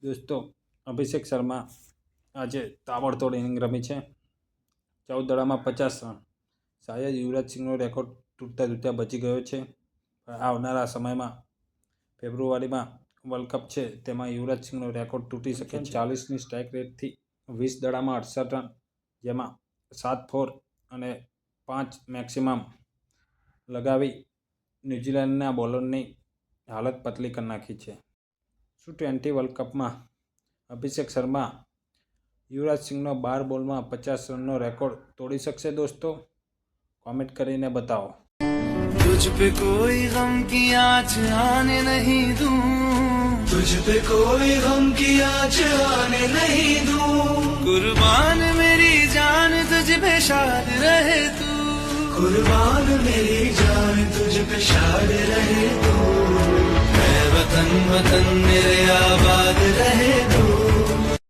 દોસ્તો, અભિષેક શર્મા આજે તાબડતોડ ઇનિંગ રમી છે. 14 દડામાં 50 રન. શાયદ યુવરાજ સિંહનો રેકોર્ડ તૂટતા બચી ગયો છે. પણ આવનારા સમયમાં ફેબ્રુઆરીમાં વર્લ્ડ કપ છે, તેમાં યુવરાજ સિંહનો રેકોર્ડ તૂટી શકે છે. 40ની સ્ટ્રાઇક રેટથી 20 દડામાં 68 રન, જેમાં 7 4 અને 5 મેક્સિમમ લગાવી ન્યૂઝીલેન્ડના બોલરની હાલત પતલી કરી નાખી છે. શું T20 વર્લ્ડ કપમાં અભિષેક શર્મા યુવરાજ સિંહનો 12 બોલમાં 50 રનનો રેકોર્ડ તોડી શકશે? દોસ્તો, કોમેન્ટ કરીને બતાવો. तुझ पे कोई गम की आँच आने नहीं दूं, तुझ पे कोई गम की आँच आने नहीं दूं, कुर्बान मेरी जान तुझ पे शाद रहे तू, कुर्बान मेरी जान तुझ पे शाद रहे तू, मैं वतन वतन मेरे आबाद